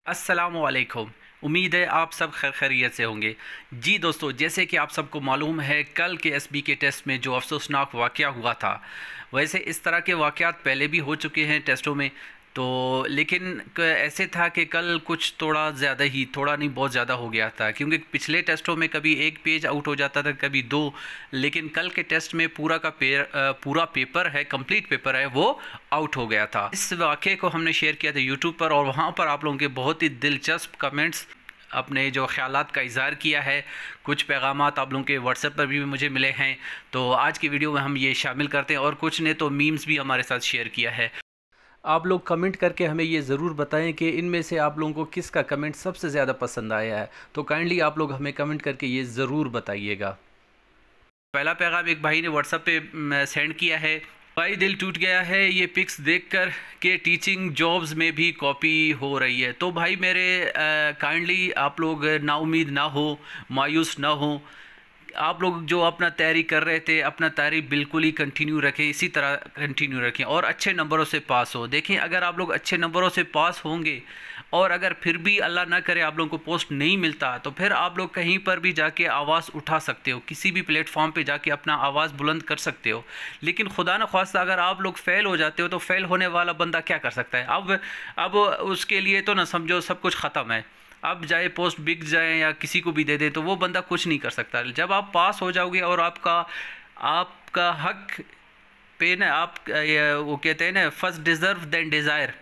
अस्सलामुअलैकुम। उम्मीद है आप सब खैरियत से होंगे। जी दोस्तों, जैसे कि आप सबको मालूम है, कल के एसबी के टेस्ट में जो अफसोसनाक वाक़या हुआ था, वैसे इस तरह के वाक़यात पहले भी हो चुके हैं टेस्टों में। तो लेकिन ऐसे था कि कल कुछ थोड़ा ज़्यादा ही, थोड़ा नहीं बहुत ज़्यादा हो गया था, क्योंकि पिछले टेस्टों में कभी एक पेज आउट हो जाता था, कभी दो। लेकिन कल के टेस्ट में पूरा पेपर है, कंप्लीट पेपर है, वो आउट हो गया था। इस वाक़े को हमने शेयर किया था यूट्यूब पर, और वहाँ पर आप लोगों के बहुत ही दिलचस्प कमेंट्स, अपने जो ख़यालात का इज़हार किया है। कुछ पैगामात आप लोगों के व्हाट्सएप पर भी मुझे मिले हैं, तो आज की वीडियो में हम ये शामिल करते हैं। और कुछ ने तो मीम्स भी हमारे साथ शेयर किया है। आप लोग कमेंट करके हमें ये ज़रूर बताएं कि इनमें से आप लोगों को किसका कमेंट सबसे ज़्यादा पसंद आया है। तो काइंडली आप लोग हमें कमेंट करके ये ज़रूर बताइएगा। पहला पैगाम एक भाई ने व्हाट्सएप पे सेंड किया है। भाई, दिल टूट गया है ये पिक्स देखकर कि टीचिंग जॉब्स में भी कॉपी हो रही है। तो भाई मेरे, काइंडली आप लोग नाउम्मीद ना हो, मायूस ना हो। आप लोग जो अपना तैयारी कर रहे थे, अपना तैयारी बिल्कुल ही कंटिन्यू रखें, इसी तरह कंटिन्यू रखें और अच्छे नंबरों से पास हो। देखें, अगर आप लोग अच्छे नंबरों से पास होंगे और अगर फिर भी अल्लाह ना करे आप लोगों को पोस्ट नहीं मिलता, तो फिर आप लोग कहीं पर भी जाके आवाज़ उठा सकते हो, किसी भी प्लेटफॉर्म पे जाके अपना आवाज़ बुलंद कर सकते हो। लेकिन खुदा न ख्वास्ता अगर आप लोग फ़ेल हो जाते हो, तो फ़ेल होने वाला बंदा क्या कर सकता है? अब उसके लिए तो ना समझो सब कुछ ख़त्म है। अब चाहे पोस्ट बिक जाए या किसी को भी दे दे, तो वो बंदा कुछ नहीं कर सकता। जब आप पास हो जाओगे और आपका आपका हक पे ना, वो कहते हैं ना, फर्स्ट डिज़र्व देन डिज़ायर।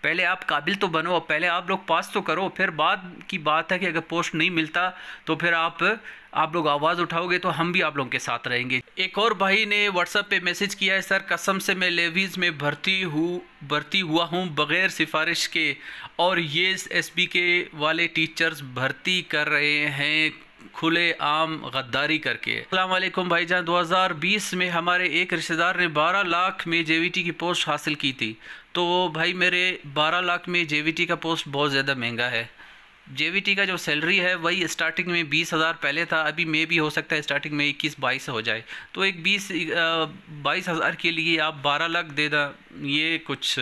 पहले आप काबिल तो बनो, पहले आप लोग पास तो करो, फिर बाद की बात है कि अगर पोस्ट नहीं मिलता तो फिर आप लोग आवाज़ उठाओगे तो हम भी आप लोगों के साथ रहेंगे। एक और भाई ने व्हाट्सएप पे मैसेज किया है, सर कसम से मैं लेवीज़ में भर्ती हुआ हूँ बग़ैर सिफारिश के, और ये एसबी के वाले टीचर्स भर्ती कर रहे हैं खुले आम गद्दारी करके। अस्सलाम वालेकुम भाईजान। 2020 में हमारे एक रिश्तेदार ने 12 लाख में जेवीटी की पोस्ट हासिल की थी। तो भाई मेरे, 12 लाख में जेवीटी का पोस्ट बहुत ज़्यादा महंगा है। जेवीटी का जो सैलरी है वही स्टार्टिंग में 20,000 पहले था, अभी में भी हो सकता है स्टार्टिंग में 21-22 हो जाए। तो एक 22,000 के लिए आप 12 लाख दे दें, ये कुछ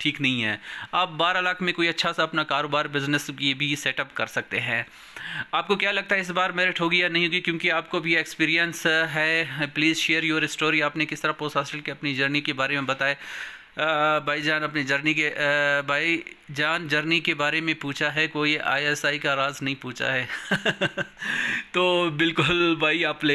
ठीक नहीं है। आप 12 लाख में कोई अच्छा सा अपना कारोबार, बिजनेस ये भी सेटअप कर सकते हैं। आपको क्या लगता है इस बार मेरिट होगी या नहीं होगी? क्योंकि आपको भी एक्सपीरियंस है। Please share your story. आपने किस तरह पोस्ट हासिल की, अपनी जर्नी के बारे में बताएं। भाईजान अपनी जर्नी के बारे में पूछा है, कोई आईएसआई का राज नहीं पूछा है। तो बिल्कुल भाई, आपने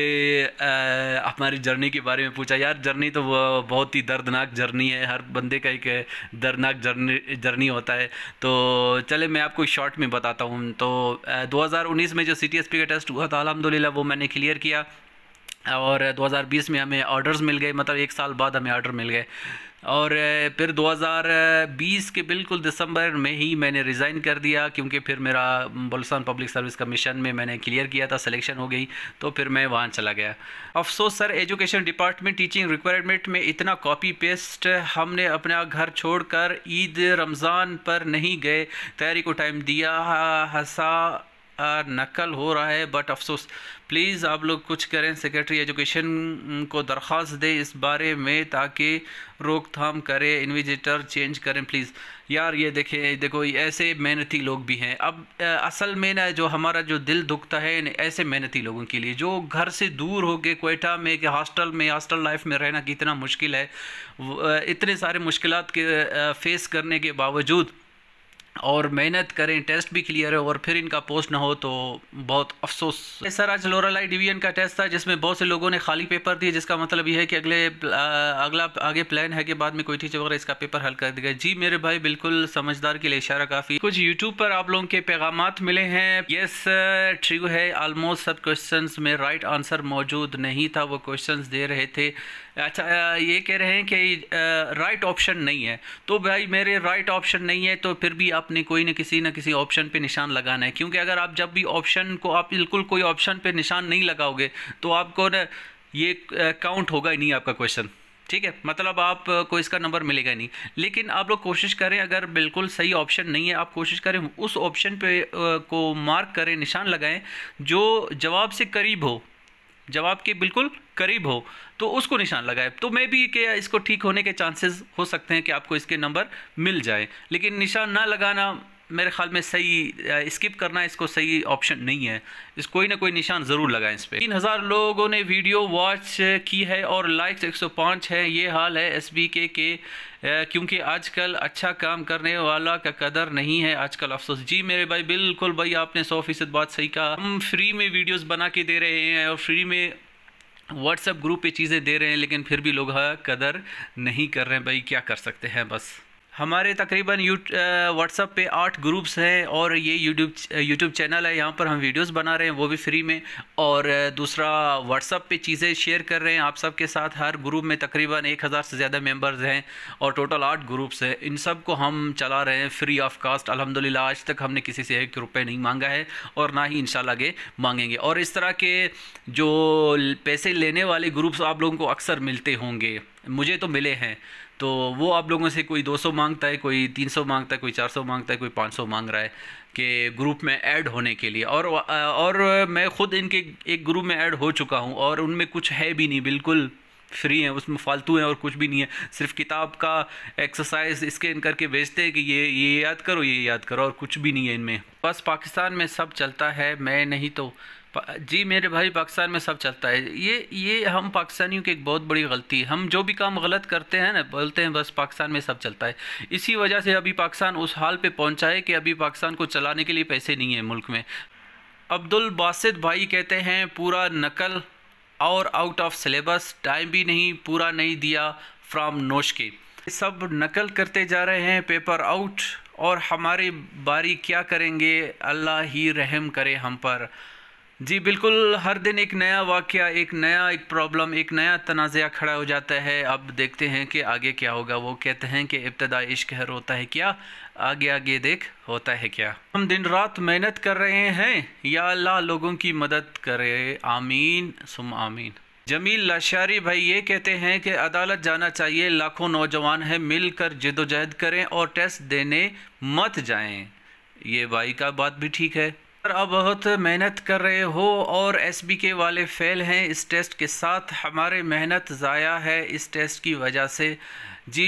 हमारी जर्नी के बारे में पूछा। यार, जर्नी तो बहुत ही दर्दनाक जर्नी है, हर बंदे का एक दर्दनाक जर्नी होता है। तो चले मैं आपको शॉर्ट में बताता हूँ। तो 2019 में जो सीटीएसपी का टेस्ट हुआ था, अल्हम्दुलिल्लाह वो मैंने क्लियर किया, और 2020 में हमें ऑर्डर्स मिल गए, मतलब एक साल बाद हमें ऑर्डर मिल गए। और फिर 2020 के बिल्कुल दिसंबर में ही मैंने रिज़ाइन कर दिया, क्योंकि फिर मेरा बलूचिस्तान पब्लिक सर्विस कमीशन में मैंने क्लियर किया था, सिलेक्शन हो गई, तो फिर मैं वहाँ चला गया। अफसोस sir, education department teaching requirement में इतना कॉपी पेस्ट, हमने अपना घर छोड़कर ईद रमज़ान पर नहीं गए, तैयारी को टाइम दिया, हंसा नकल हो रहा है, बट अफसोस। प्लीज़ आप लोग कुछ करें, सेक्रेटरी एजुकेशन को दरख्वास्त दें इस बारे में, ताकि रोकथाम करें, इन्विजिलेटर चेंज करें प्लीज़। यार ये देखो ऐसे मेहनती लोग भी हैं। अब असल में ना, जो हमारा जो दिल दुखता है ऐसे मेहनती लोगों के लिए, जो घर से दूर हो गए, क्वेटा में कि हॉस्टल लाइफ में रहना कितना मुश्किल है। इतने सारे मुश्किलात के फेस करने के बावजूद और मेहनत करें, टेस्ट भी क्लियर है, और फिर इनका पोस्ट ना हो तो बहुत अफसोस। सर, आज लोरलाई डिवीजन का टेस्ट था, जिसमें बहुत से लोगों ने खाली पेपर दिए, जिसका मतलब यह है कि आगे प्लान है कि बाद में कोई टीचर वगैरह इसका पेपर हल कर देगा। जी मेरे भाई, बिल्कुल समझदार के लिए इशारा काफ़ी। कुछ यूट्यूब पर आप लोगों के पैगामात मिले हैं। यस ट्रू है, ऑलमोस्ट सब क्वेश्चन में राइट आंसर मौजूद नहीं था, वो क्वेश्चन दे रहे थे। अच्छा, ये कह रहे हैं कि राइट ऑप्शन नहीं है। तो भाई मेरे, राइट ऑप्शन नहीं है तो फिर भी आपने कोई न किसी ऑप्शन पे निशान लगाना है, क्योंकि अगर आप जब भी ऑप्शन को, आप बिल्कुल कोई ऑप्शन पे निशान नहीं लगाओगे तो आपको ना ये काउंट होगा ही नहीं आपका क्वेश्चन। ठीक है, मतलब आपको इसका नंबर मिलेगा नहीं। लेकिन आप लोग कोशिश करें, अगर बिल्कुल सही ऑप्शन नहीं है, आप कोशिश करें उस ऑप्शन पे को मार्क करें, निशान लगाएं जो जवाब से करीब हो, जवाब के बिल्कुल करीब हो, तो उसको निशान लगाए। तो मैं भी कि इसको ठीक होने के चांसेस हो सकते हैं कि आपको इसके नंबर मिल जाए। लेकिन निशान ना लगाना मेरे ख्याल में सही स्किप करना इसको सही ऑप्शन नहीं है। इस कोई ना कोई निशान ज़रूर लगाएं इस पर। 3000 लोगों ने वीडियो वॉच की है और लाइक्स 105 है। ये हाल है SBK के क्योंकि आजकल अच्छा काम करने वाला का कदर नहीं है आजकल, अफसोस। जी मेरे भाई, बिल्कुल भाई, आपने 100% बात सही कहा। हम फ्री में वीडियोस बना के दे रहे हैं और फ्री में व्हाट्सएप ग्रुप पे चीज़ें दे रहे हैं, लेकिन फिर भी लोग कदर नहीं कर रहे हैं भाई, क्या कर सकते हैं। बस हमारे तकरीबन व्हाट्सएप पे 8 ग्रुप्स हैं और ये यूट्यूब चैनल है, यहाँ पर हम वीडियोस बना रहे हैं वो भी फ्री में, और दूसरा व्हाट्सएप पे चीज़ें शेयर कर रहे हैं आप सब के साथ। हर ग्रुप में तकरीबन 1000 से ज़्यादा मेंबर्स हैं और टोटल 8 ग्रुप्स हैं। इन सब को हम चला रहे हैं फ्री ऑफ कास्ट अल्हम्दुलिल्लाह। आज तक हमने किसी से 1 रुपये नहीं मांगा है और ना ही इंशाल्लाह आगे मांगेंगे। और इस तरह के जो पैसे लेने वाले ग्रुप्स आप लोगों को अक्सर मिलते होंगे, मुझे तो मिले हैं, तो वो आप लोगों से कोई 200 मांगता है, कोई 300 मांगता है, कोई 400 मांगता है, कोई 500 मांग रहा है कि ग्रुप में ऐड होने के लिए। और मैं ख़ुद इनके एक ग्रुप में ऐड हो चुका हूँ और उनमें कुछ है भी नहीं, बिल्कुल फ्री है, उसमें फालतू है और कुछ भी नहीं है। सिर्फ किताब का एक्सरसाइज स्कैन करके भेजते हैं कि ये याद करो, ये याद करो, और कुछ भी नहीं है इनमें। बस पाकिस्तान में सब चलता है, मैं नहीं तो जी मेरे भाई, पाकिस्तान में सब चलता है। ये हम पाकिस्तानियों की एक बहुत बड़ी गलती है। हम जो भी काम गलत करते हैं ना, बोलते हैं बस पाकिस्तान में सब चलता है। इसी वजह से अभी पाकिस्तान उस हाल पे पहुंचा है कि अभी पाकिस्तान को चलाने के लिए पैसे नहीं है मुल्क में। अब्दुल बासित भाई कहते हैं पूरा नकल और आउट ऑफ सिलेबस, टाइम भी नहीं पूरा नहीं दिया फ्रॉम नोश के। सब नकल करते जा रहे हैं, पेपर आउट, और हमारी बारी क्या करेंगे, अल्लाह ही रहम करे हम पर। जी बिल्कुल, हर दिन एक नया वाक़या, एक प्रॉब्लम, एक नया तनाज़ा खड़ा हो जाता है। अब देखते हैं कि आगे क्या होगा। वो कहते हैं कि इब्तिदा इश्क है, होता है क्या, आगे आगे देख होता है क्या। हम दिन रात मेहनत कर रहे हैं, या अल्लाह लोगों की मदद करे, आमीन सुम आमीन। जमील लाशारी भाई ये कहते हैं कि अदालत जाना चाहिए, लाखों नौजवान हैं, मिलकर जद्दोजहद करें और टेस्ट देने मत जाएं। ये भाई का बात भी ठीक है। अब बहुत मेहनत कर रहे हो और SBK वाले फेल हैं इस टेस्ट के साथ, हमारे मेहनत ज़ाया है इस टेस्ट की वजह से। जी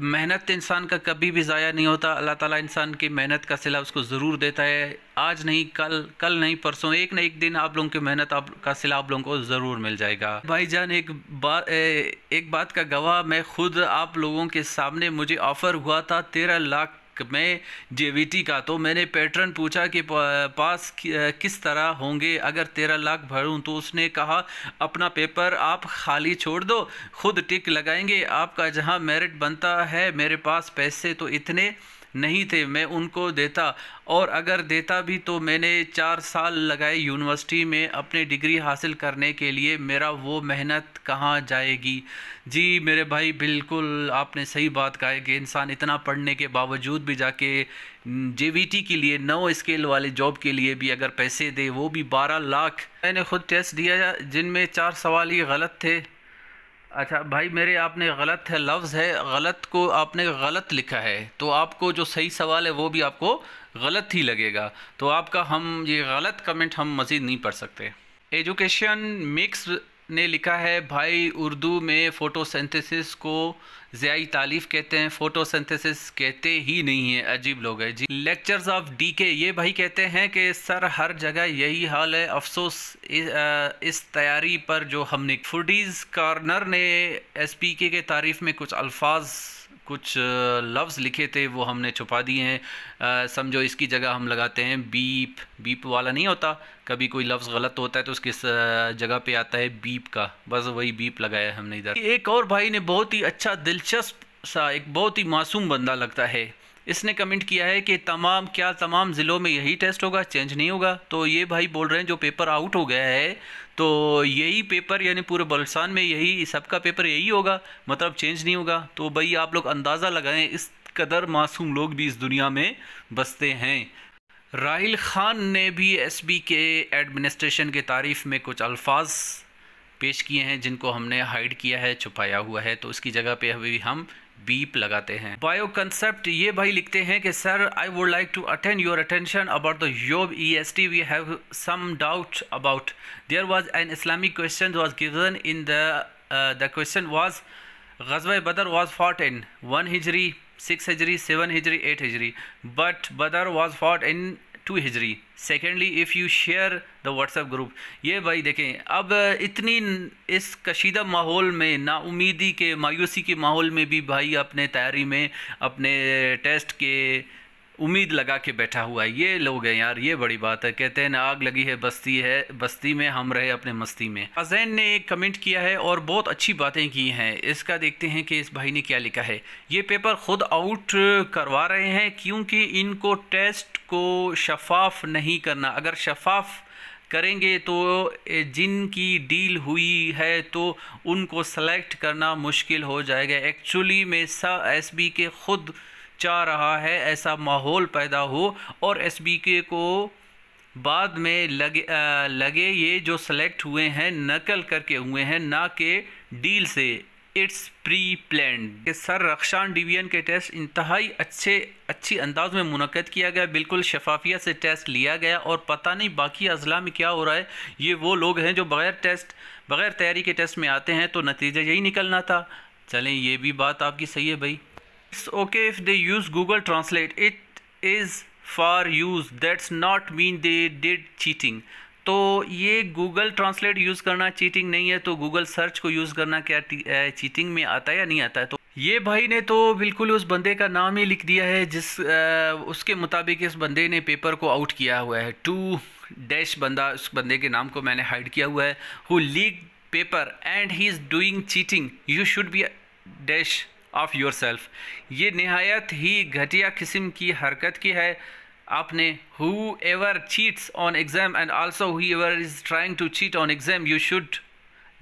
मेहनत इंसान का कभी भी ज़ाया नहीं होता, अल्लाह ताला इंसान की मेहनत का सिला उसको ज़रूर देता है। आज नहीं कल नहीं परसों, एक न एक दिन आप लोगों की मेहनत का सिला आप लोगों को ज़रूर मिल जाएगा। भाईजान एक बात का गवाह मैं खुद आप लोगों के सामने, मुझे ऑफ़र हुआ था 13 लाख में JVT का, तो मैंने पैटर्न पूछा कि पास किस तरह होंगे अगर 13 लाख भरूं, तो उसने कहा अपना पेपर आप खाली छोड़ दो, खुद टिक लगाएंगे, आपका जहां मेरिट बनता है। मेरे पास पैसे तो इतने नहीं थे मैं उनको देता, और अगर देता भी तो मैंने 4 साल लगाए यूनिवर्सिटी में अपने डिग्री हासिल करने के लिए, मेरा वो मेहनत कहाँ जाएगी। जी मेरे भाई, बिल्कुल आपने सही बात कहा है कि इंसान इतना पढ़ने के बावजूद भी जाके JVT के लिए 9 स्केल वाले जॉब के लिए भी अगर पैसे दे, वो भी 12 लाख। मैंने खुद टेस्ट दिया जिनमें 4 सवाल ही गलत थे। अच्छा भाई मेरे, आपने गलत है लफ्ज़ है, गलत को आपने गलत लिखा है, तो आपको जो सही सवाल है वो भी आपको गलत ही लगेगा, तो आपका हम ये गलत कमेंट हम मज़ीद नहीं पढ़ सकते। एजुकेशन मिक्स ने लिखा है भाई, उर्दू में फ़ोटोसिंथेसिस को ज़ियाई तालीफ़ कहते हैं, फ़ोटोसिंथेसिस कहते ही नहीं है, अजीब लोग है जी। लेक्चर्स ऑफ DK ये भाई कहते हैं कि सर हर जगह यही हाल है, अफसोस इस तैयारी पर जो हमने। फूडीज़ कॉर्नर ने SPK के तारीफ़ में कुछ अल्फाज, कुछ लफ्ज़ लिखे थे, वो हमने छुपा दिए हैं। समझो इसकी जगह हम लगाते हैं बीप वाला नहीं होता, कभी कोई लफ्ज़ गलत होता है तो उसकी जगह पे आता है बीप का, बस वही बीप लगाया है हमने इधर। एक और भाई ने बहुत ही अच्छा दिलचस्प सा, एक बहुत ही मासूम बंदा लगता है, इसने कमेंट किया है कि तमाम ज़िलों में यही टेस्ट होगा, चेंज नहीं होगा। तो ये भाई बोल रहे हैं जो पेपर आउट हो गया है तो यही पेपर, यानी पूरे बलुचिस्तान में यही सबका पेपर यही होगा, मतलब चेंज नहीं होगा। तो भाई आप लोग अंदाज़ा लगाएं इस कदर मासूम लोग भी इस दुनिया में बसते हैं। राहिल खान ने भी SBK एडमिनिस्ट्रेशन के तारीफ़ में कुछ अल्फाज पेश किए हैं जिनको हमने हाइड किया है, छुपाया हुआ है, तो उसकी जगह पे अभी हम बीप लगाते हैं। बायो कंसेप्ट ये भाई लिखते हैं कि sir I would like to attend your attention about the योब EST, we have some doubt about, there was an Islamic question was given in the question was ग़ज़वा बदर वाज फॉट इन 1 हिजरी 6 हिजरी, 7 हिजरी, 8 हिजरी, but Badr was fought in 2 हिजरी। Secondly if you share the WhatsApp group. ये भाई देखें, अब इतनी इस कशीदा माहौल में, नाउमीदी के, मायूसी के माहौल में भी भाई अपने तैयारी में अपने टेस्ट के उम्मीद लगा के बैठा हुआ है। ये लोग हैं यार, ये बड़ी बात है। कहते हैं ना, आग लगी है बस्ती में, हम रहे अपने मस्ती में। अजैन ने एक कमेंट किया है और बहुत अच्छी बातें की हैं। इसका देखते हैं कि इस भाई ने क्या लिखा है। ये पेपर खुद आउट करवा रहे हैं क्योंकि इनको टेस्ट को शफाफ नहीं करना। अगर शफाफ करेंगे तो जिनकी डील हुई है तो उनको सेलेक्ट करना मुश्किल हो जाएगा। एक्चुअली में एसबी के खुद चाह रहा है ऐसा माहौल पैदा हो और एसबीके को बाद में लगे ये जो सेलेक्ट हुए हैं नकल करके हुए हैं, ना कि डील से। It's pre planned. Sir Rakhshan division के टेस्ट इंतहाई अच्छी अंदाज में मुनक्कद किया गया, बिल्कुल शफाफियत से टेस्ट लिया गया और पता नहीं बाकी अजला में क्या हो रहा है। ये वो लोग हैं जो बग़ैर तैयारी के टेस्ट में आते हैं, तो नतीजा यही निकलना था। चलें, ये भी बात आपकी सही है भाई। It's okay if they use Google Translate. It is for use. That's not mean they did cheating. तो ये गूगल ट्रांसलेट यूज़ करना चीटिंग नहीं है, तो गूगल सर्च को यूज़ करना क्या चीटिंग में आता है या नहीं आता है? तो ये भाई ने तो बिल्कुल उस बंदे का नाम ही लिख दिया है जिस उसके मुताबिक इस बंदे ने पेपर को आउट किया हुआ है। टू डैश बंदा, उस बंदे के नाम को मैंने हाइड किया हुआ है। Who leak paper and he is doing cheating, you should be dash of your self. ये नहायत ही घटिया किस्म की हरकत की है आपने। Whoever cheats on exam and also whoever is trying to cheat on exam, you should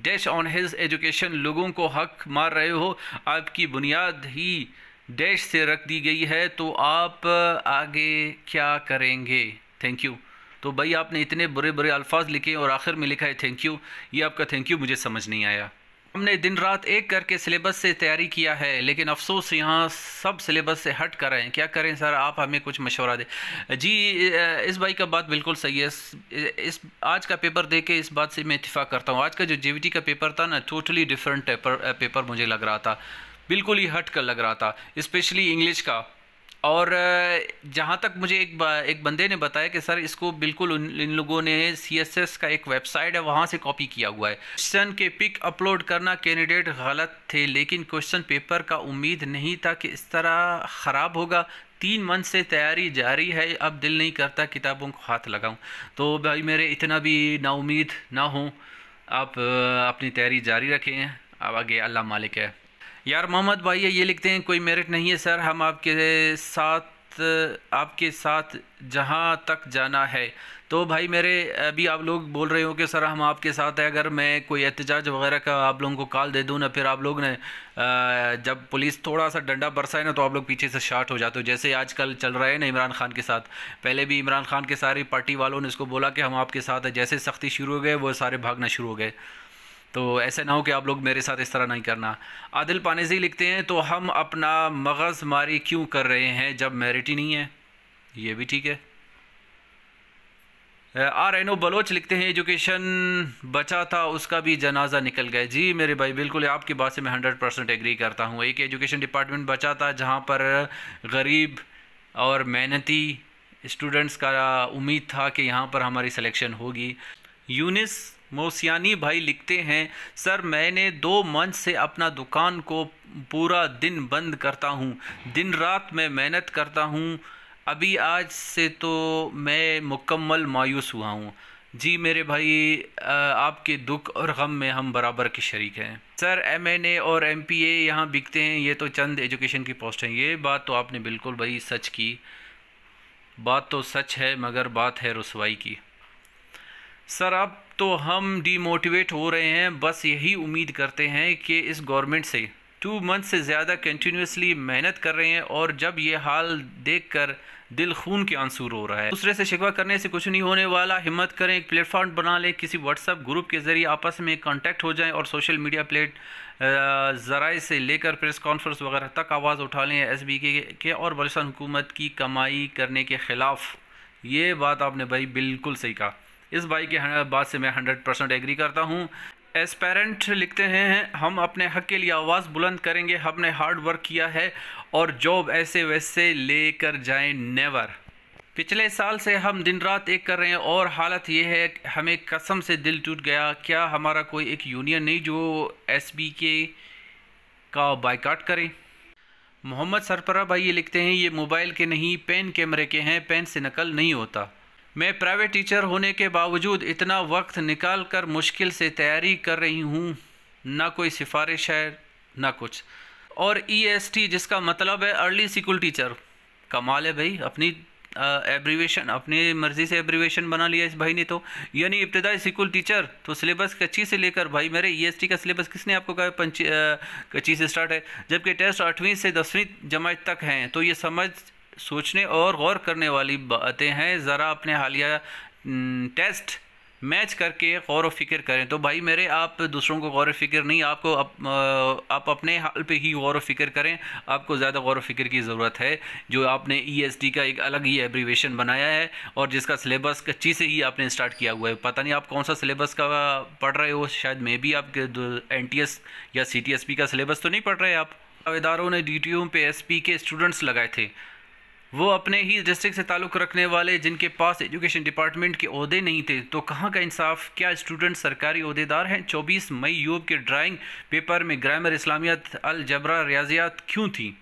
dash on his education. लोगों को हक मार रहे हो, आपकी बुनियाद ही डैश से रख दी गई है, तो आप आगे क्या करेंगे? Thank you. तो भाई आपने इतने बुरे बुरे अल्फाज लिखे और आखिर में लिखा है थैंक यू। ये आपका थैंक यू मुझे समझ नहीं आया। हमने दिन रात एक करके सिलेबस से तैयारी किया है, लेकिन अफसोस यहाँ सब सिलेबस से हट कर रहे हैं। क्या करें सर, आप हमें कुछ मशवरा दें। जी, इस भाई का बात बिल्कुल सही है। इस आज का पेपर देख के इस बात से मैं इत्तेफाक करता हूँ। आज का जो जेवीटी का पेपर था ना, टोटली डिफरेंट पेपर मुझे लग रहा था, बिल्कुल ही हट कर लग रहा था, स्पेशली इंग्लिश का। और जहाँ तक मुझे एक बंदे ने बताया कि सर इसको बिल्कुल इन लोगों ने CSS का एक वेबसाइट है वहाँ से कॉपी किया हुआ है। क्वेश्चन के पिक अपलोड करना कैंडिडेट गलत थे, लेकिन क्वेश्चन पेपर का उम्मीद नहीं था कि इस तरह ख़राब होगा। 3 मंथ से तैयारी जारी है, अब दिल नहीं करता किताबों को हाथ लगाऊं। तो भाई मेरे इतना भी नाउमीद ना हो, आप अपनी तैयारी जारी रखें, अब आगे अल्लाह मालिक है। यार मोहम्मद भाई ये लिखते हैं कोई मेरिट नहीं है सर, हम आपके साथ जहां तक जाना है। तो भाई मेरे अभी आप लोग बोल रहे हो कि सर हम आपके साथ है, अगर मैं कोई एहतजाज वगैरह का आप लोगों को कॉल दे दूँ ना, फिर आप लोग ने जब पुलिस थोड़ा सा डंडा बरसाए ना, तो आप लोग पीछे से शार्ट हो जाते हो, जैसे आजकल चल रहा है ना इमरान खान के साथ। पहले भी इमरान खान के सारी पार्टी वालों ने इसको बोला कि हम आपके साथ है, जैसे सख्ती शुरू हो गए वो सारे भागना शुरू हो गए। तो ऐसे ना हो कि आप लोग मेरे साथ इस तरह नहीं करना। आदिल पानेजी लिखते हैं तो हम अपना मगज़ मारी क्यों कर रहे हैं जब मेरिट ही नहीं है? ये भी ठीक है। RNO बलोच लिखते हैं एजुकेशन बचा था उसका भी जनाजा निकल गया। जी मेरे भाई बिल्कुल आपकी बात से मैं 100% एग्री करता हूँ। एक एजुकेशन डिपार्टमेंट बचा था जहाँ पर गरीब और मेहनती स्टूडेंट्स का उम्मीद था कि यहाँ पर हमारी सिलेक्शन होगी। यूनिस मोसियानी भाई लिखते हैं सर मैंने 2 मंथ से अपना दुकान को पूरा दिन बंद करता हूँ, दिन रात मैं मेहनत करता हूँ, अभी आज से तो मैं मुकम्मल मायूस हुआ हूँ। जी मेरे भाई आपके दुख और गम में हम बराबर के शरीक हैं। सर MNA और MPA यहाँ बिकते हैं, ये तो चंद एजुकेशन की पोस्ट हैं। ये बात तो आपने बिल्कुल भाई सच की, बात तो सच है मगर बात है रुसवाई की। सर अब तो हम डीमोटिवेट हो रहे हैं, बस यही उम्मीद करते हैं कि इस गवर्नमेंट से 2 मंथ से ज़्यादा कंटिन्यूसली मेहनत कर रहे हैं और जब ये हाल देखकर दिल खून के आंसू रो रहा है। दूसरे से शिकवा करने से कुछ नहीं होने वाला, हिम्मत करें, एक प्लेटफॉर्म बना लें, किसी व्हाट्सएप ग्रुप के ज़रिए आपस में कांटेक्ट हो जाएं और सोशल मीडिया ज़राए से लेकर प्रेस कॉन्फ्रेंस वगैरह तक आवाज़ उठा लें SBK के और बलूचिस्तान हुकूमत की कमाई करने के ख़िलाफ़। ये बात आपने भाई बिल्कुल सही कहा। इस भाई के बात से मैं 100% एग्री करता हूँ। एस्पेरेंट लिखते हैं, हम अपने हक के लिए आवाज़ बुलंद करेंगे, हमने हार्ड वर्क किया है और जॉब ऐसे वैसे लेकर जाएं नेवर। पिछले साल से हम दिन रात एक कर रहे हैं और हालत ये है, हमें कसम से दिल टूट गया। क्या हमारा कोई एक यूनियन नहीं जो एसबीके का बायकॉट करे? मोहम्मद सरपरा भाई ये लिखते हैं, ये मोबाइल के नहीं पेन कैमरे के हैं, पेन से नकल नहीं होता। मैं प्राइवेट टीचर होने के बावजूद इतना वक्त निकाल कर मुश्किल से तैयारी कर रही हूँ, ना कोई सिफारिश है ना कुछ। और ईएसटी जिसका मतलब है अर्ली स्कूल टीचर, कमाल है भाई, अपनी एब्रीवेशन अपनी मर्ज़ी से एब्रीवेशन बना लिया इस भाई ने तो। यानी इब्तदाई स्कूल टीचर तो सिलेबस कच्ची से लेकर, भाई मेरे ईएसटी का सिलेबस किसने आपको कहा कच्ची से स्टार्ट है, जबकि टेस्ट 8वीं से 10वीं जमात तक हैं। तो ये सोचने और गौर करने वाली बातें हैं। ज़रा अपने हालिया टेस्ट मैच करके गौर व फिक्र करें। तो भाई मेरे, आप दूसरों को गौर व फिक्र नहीं, आपको आप अपने हाल पे ही गौर व फिक्र करें। आपको ज़्यादा गौर व फिक्र की ज़रूरत है। जो आपने ईएसटी का एक अलग ही एब्रीवेशन बनाया है और जिसका सिलेबस कच्ची से ही आपने स्टार्ट किया हुआ है। पता नहीं आप कौन सा सिलेबस का पढ़ रहे हो, शायद मे भी आप एनटीएस या सीटीएसपी का सिलेबस तो नहीं पढ़ रहे आप। इदारों ने डीटीओ पे एसपी के स्टूडेंट्स लगाए थे, वो अपने ही डिस्ट्रिक्ट से ताल्लुक़ रखने वाले, जिनके पास एजुकेशन डिपार्टमेंट के ओहदे नहीं थे। तो कहाँ का इंसाफ? क्या स्टूडेंट सरकारी ओहदेदार हैं? 24 मई यूब के ड्राइंग पेपर में ग्रामर, इस्लामियत, अलजबरा, रियाजियात क्यों थी?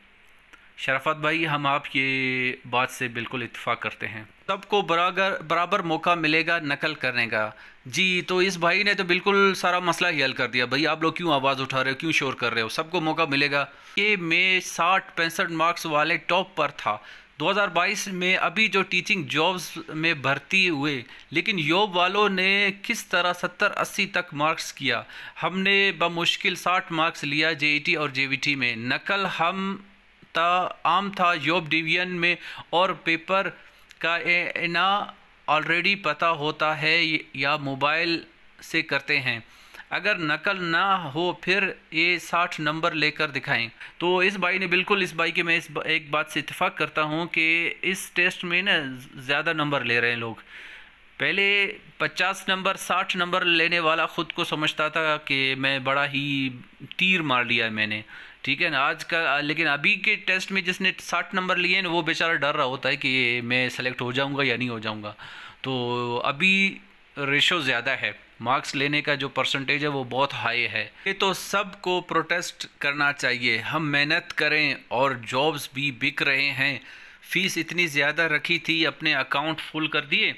शराफत भाई, हम आपकी बात से बिल्कुल इत्तेफाक करते हैं। सबको बराबर मौका मिलेगा नकल करने का। जी, तो इस भाई ने तो बिल्कुल सारा मसला ही हल कर दिया। भाई आप लोग क्यों आवाज़ उठा रहे हो, क्यों शोर कर रहे हो? सबको मौका मिलेगा। ये मैं 60-65 मार्क्स वाले टॉप पर था 2022 में। अभी जो टीचिंग जॉब्स में भर्ती हुए, लेकिन योग वालों ने किस तरह 70-80 तक मार्क्स किया। हमने बमुश्किल 60 मार्क्स लिया जेईटी और जेवीटी में। नकल हम आम था जॉब डिवीजन में और पेपर का ना ऑलरेडी पता होता है या मोबाइल से करते हैं। अगर नकल ना हो फिर ये 60 नंबर लेकर दिखाएं। तो इस भाई ने बिल्कुल, इस भाई के मैं इस एक बात से इत्तेफाक करता हूँ कि इस टेस्ट में ना ज़्यादा नंबर ले रहे हैं लोग। पहले 50 नंबर 60 नंबर लेने वाला ख़ुद को समझता था कि मैं बड़ा ही तीर मार लिया है मैंने, ठीक है ना। आज का लेकिन अभी के टेस्ट में जिसने 60 नंबर लिए हैं वो बेचारा डर रहा होता है कि मैं सेलेक्ट हो जाऊंगा या नहीं हो जाऊंगा। तो अभी रेशो ज़्यादा है, मार्क्स लेने का जो परसेंटेज है वो बहुत हाई है। ये तो सबको प्रोटेस्ट करना चाहिए। हम मेहनत करें और जॉब्स भी बिक रहे हैं। फ़ीस इतनी ज़्यादा रखी थी, अपने अकाउंट फुल कर दिए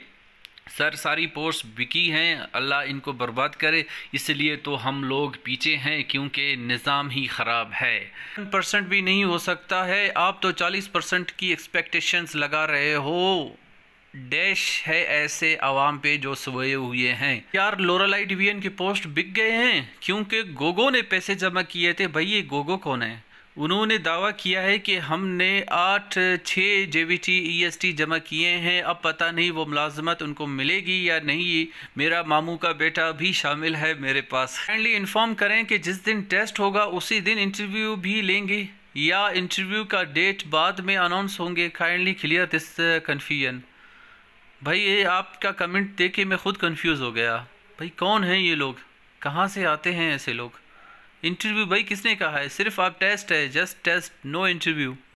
सर, सारी पोस्ट बिकी हैं, अल्लाह इनको बर्बाद करे। इसलिए तो हम लोग पीछे हैं क्योंकि निज़ाम ही ख़राब है। 1% भी नहीं हो सकता है। आप तो 40% की एक्सपेक्टेशंस लगा रहे हो। डैश है ऐसे आवाम पे जो सोए हुए हैं। यार लोरालाई डिवीजन की पोस्ट बिक गए हैं क्योंकि गोगो ने पैसे जमा किए थे। भाई ये गोगो कौन है? उन्होंने दावा किया है कि हमने 8-6 जेवीटी ईएसटी जमा किए हैं। अब पता नहीं वो मुलाजमत उनको मिलेगी या नहीं। मेरा मामू का बेटा भी शामिल है मेरे पास। काइंडली इन्फॉर्म करें कि जिस दिन टेस्ट होगा उसी दिन इंटरव्यू भी लेंगे या इंटरव्यू का डेट बाद में अनाउंस होंगे। Kindly clear this confusion. भाई ये आपका कमेंट देख के मैं खुद कंफ्यूज हो गया। भाई कौन हैं ये लोग, कहाँ से आते हैं ऐसे लोग? इंटरव्यू भाई किसने कहा है? सिर्फ आप टेस्ट है, जस्ट टेस्ट, नो इंटरव्यू।